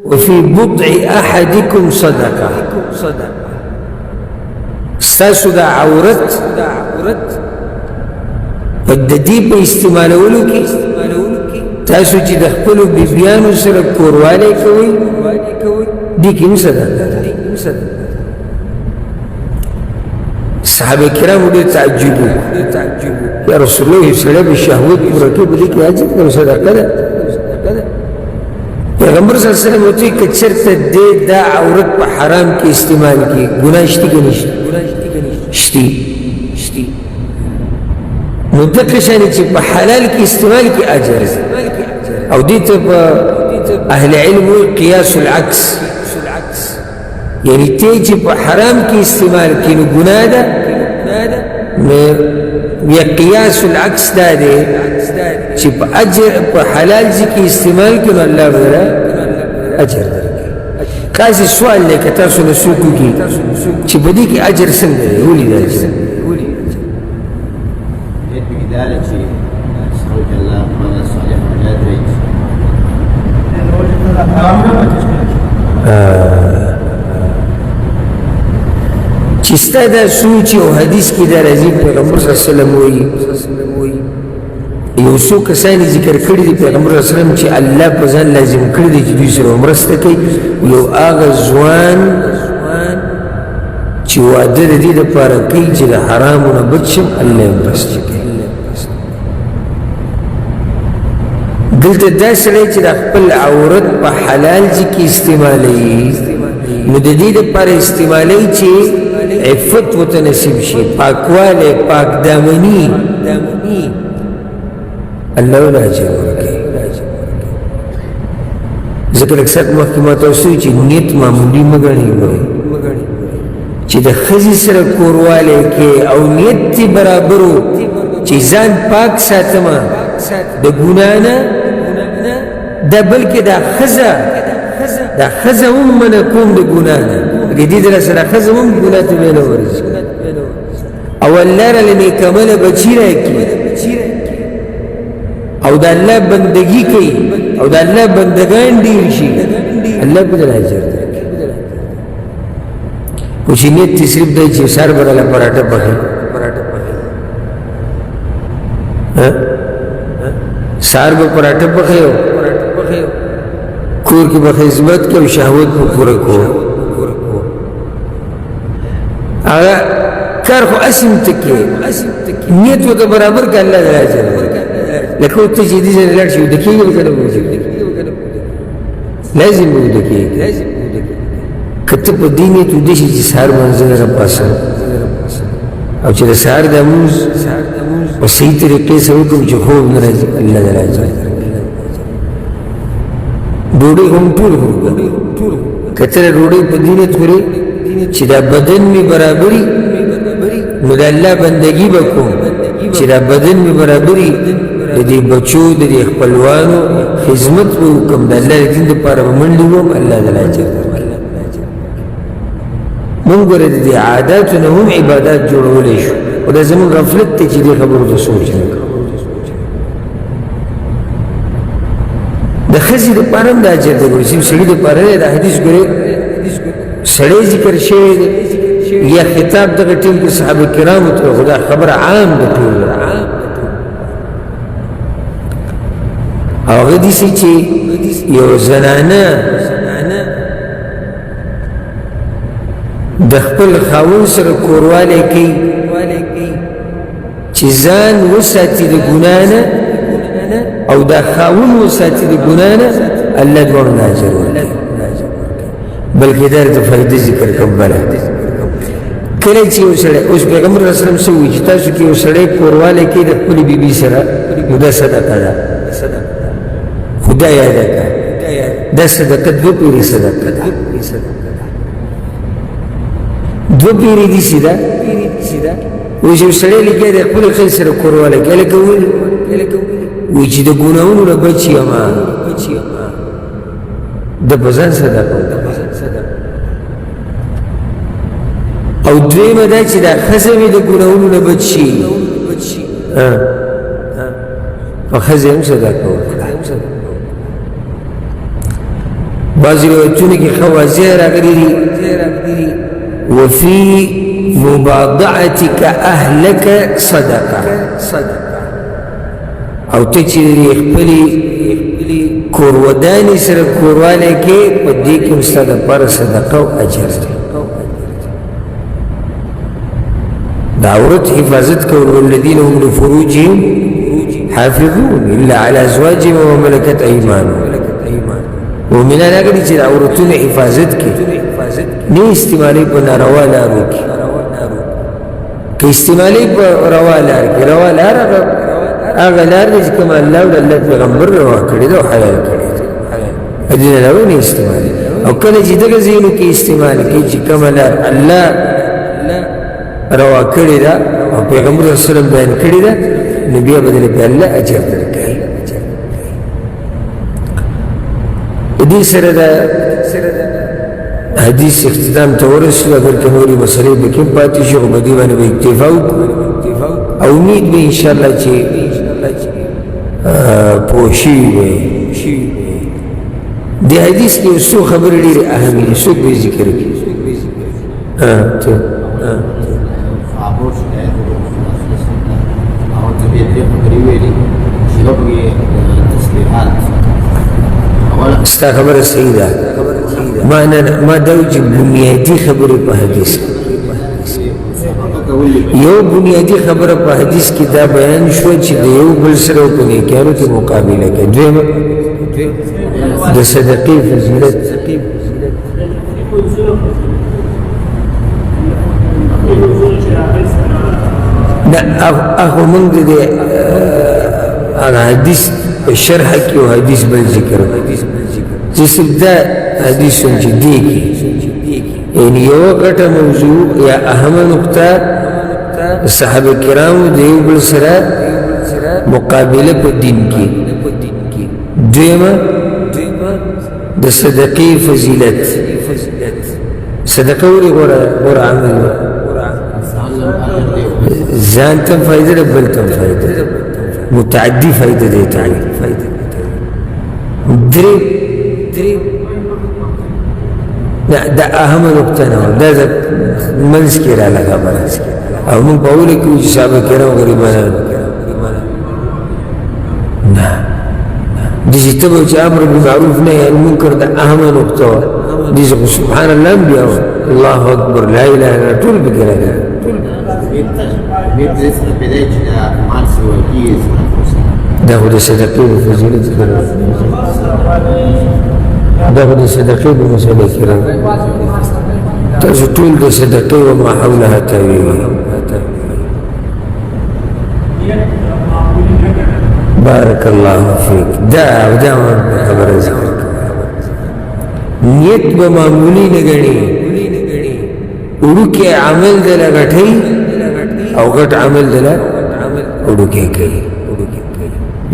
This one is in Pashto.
وفي بضع احدكم صدقه ستاسو دا عورت وددی په استعمالولو کې تاسو چې د خپلو بیبیانو سره کوروالی کوئ دې کې هم صدقه ده. صحابه کرامو ډېر تعجب یا رسول الله سړی به شهوت پوره کوي په دې کې اجر ده او صدقه ده. پیغمبر صلی الله علیه وسلم وایي که چېرته دې دا عورت په حرام کې استعمال کړي ګناه شته که نشته؟ شته. نو دغه شان چې په حلال کې استعمال کې اجر ده او دې ته په اهل علم قیاس العکس، یعنی ته چې په حرام کې استعمال کې نو ګناه ده، نو یا قیاس العکس دا دی چې په اجر په حلال کې استعمال کې نو الله به اجر درکړي. خاص سوال دی که تاسو له څوک وکړي چې په دې کې اجر څنګه دی ولې دا اجر چې ستا دا سوچ او حدیث کې دا راځي پیغمبر صلی الله علیه وسلم وایي یو څو کسان ذکر کړي دي پیغمبر صلی الله علیه وسلم چې الله په ځان لازم کړي دي چې دوی سره مرسته کوي. یو هغه ځوان چې واده د دې دپاره کوي چې د حرامو نه بچ شم الله یې مرسته کوي. دلته دا سړی چې د خپل عورت په حلال ځای کې استعمالوي نو د دې دپاره استعمالوي چې عفت ورته نصیب شي، پاکوالی، پاک دامني، الله ورله اجر ورکوي. ځکه لږ ساعت مخکې ما ته وسوي چې نیت معمولي مه ګڼئ چې د ښځې سره کوروالی کې او نیت دې برابر و چې ځان پاک ساتمه د ګناه نه دا بلکې دا ښځه هم منع کوم د ګناه نه د دې در سره ښځه هم ګناه ته بیا نه ورځي او الله راله نیکعمله بچي راکړي او د الله بندګي کوي او د الله بندګان ډېر شي الله به در اجر درکړي. خو چې نیت یې صرف دی چې سهار به راله پراټه پخوي سهار به پراټه پخوي کور کې به خدمت کوي او شهوت به پوره کوو هغه کار خو اسم ته کوي نیت ورته برابر که الله در اجر ورکړي. لکه ورته چې دې ځای لاړ شي ویده کېږي به که نه لازم به ویده کېږي. که ته په دې نیت ویده شي چې سهار منځه نه راپاڅم او چې د سهار د لمونځ په صحیح طریقې سره وکړم چې خوب نه راځي الله در اجر درکړي. ډوډۍ هم ټول خورو که ته د ډوډۍ په دې نیت خورې چې دا بدن مې برابري نو د الله بندګي به کوم چې دا بدن مې برابري د دې بچو د دې خپلوانو خدمت به وکړم د الله د دین دپاره به منډې وم الله د اجر درکړي. مونږ ګوره د دې عاداتو نه هم عبادات جوړولی شو او دا زموږ غفلت دی چې دې خبرو ته سوچ نه کوو. د ښځې دپاره هم د اجر دی ګورې صرف سړي دپاره دی دا حدیث ګورې سړی ذکر شوی دی یا خطاب دغه ټیم کې صحابه کرامو ته خو دا خبره عام ده ټول او هغه داسې چې یو زنانه د خپل خاوند سره کوروالی کوي چې ځان وساتي د ګناه نه او دا خاوند وساتي د ګناه نه الله دواړو نه اجر ورکوي. بلکې دا درته فایده ذکر کوم بله کله چې یو سړی اوس پیغمبر صلی الله علیه وسلم څه وایي چې تاسو کې یو سړی کوروالی کوي د خپلې بیبي سره نو دا صدقه ده خو دا یاده کړه دا صدقه دوه پیرې صدقه ده دوه پیرې داسې ده اوس یو سړی لګیا دی خپلې ښځې سره کوروالی کوي هلکه وایي چې د ګناهونو نه بچ یمه د په ځان صدقه او دویمه دا چې دا ښځه مې د ګناهونو نه بچ شي او ښځې هم صدقه وکړه. بعضی روایتونه کې خوازی راغلي دي وفي مباضعتك اهلك صدقه او ته چې خپلې کورودانې سره کوروالی کې په دې کې هم ستا دپاره صدقه او اجر دی د عورت حفاظت کول والذین هم لفروجهم حافظون الا على ازواجهم وما ملكت ايمانهم مؤمنان هغه دي چې د عورتونو حفاظت کوي نه استعمالوي په ناروا لارو کې که استعمالوي په روا لار کې روا لار هغه لار دی چې کوم الله او د الله پیغمبر روا کړې ده او حلال کړې ده دې نه راوړي نه استعمالوي او کله چې دغه ځایونو کې استعمال کوي چې کوم لار الله روا کړې ده او پیغمبر صلی الله علیه وسلم بیان کړې ده نو بیا به دې په الله اجر درکوي دې سره د حدیث اختتام ته ورسېدو اگر که نورې مسلې به کې پاتې شي خو په دې باندې به اکتفا وکړو او امید به انشاءالله چې پوه شوي به دې حدیث کې یو څو خبرې ډېرې اهمې دي څوک به یې ذکر کړي ستا خبره صحیح ده ما دا وایي چې بنیادي خبرې په حدیث یو بنیادي خبره په حدیث کې دا بیان شوه چې د یو بل سره په نیکیانو کې مقابله کوي دویمه د صدقې فضیلت دا هغه موږ د هغه حدیث په شرح کې یو حدیث بل ذکر چې صرف دا حدیث چې دی کې یعنی یو غټه موضوع یا اهمه نقطه صحابه کرامو د یو بل سره مقابله په دین کې دویمه د صدقې فضیلت صدقه ولې غوره عمل ځان ته فایده ده بل ته فایده متعدي فایده دی ته درې دا اهمه نقطه نه دا منځ کې راغله خبره او موږ په اوله کې چې صحابه کرام غریبانان نه دي چې ته به چې امر بالمعروف نهي عن المنکر دا اهمه نقطه وه دي چې سبحان الله هم بیا الله اکبر لا اله الا الله ټول پکې راغلي دا خو د صدقې په فضیلت کې دا خو د صدقې په مسله کې راغلی تاسو ټول د صدقې وما حولها تاویږي بارک الله فیک دا خبره ذکر نیت به معمولی نه ګڼي وړوکی عمل دله غټوي او غټ عمل دله وړوکی کوي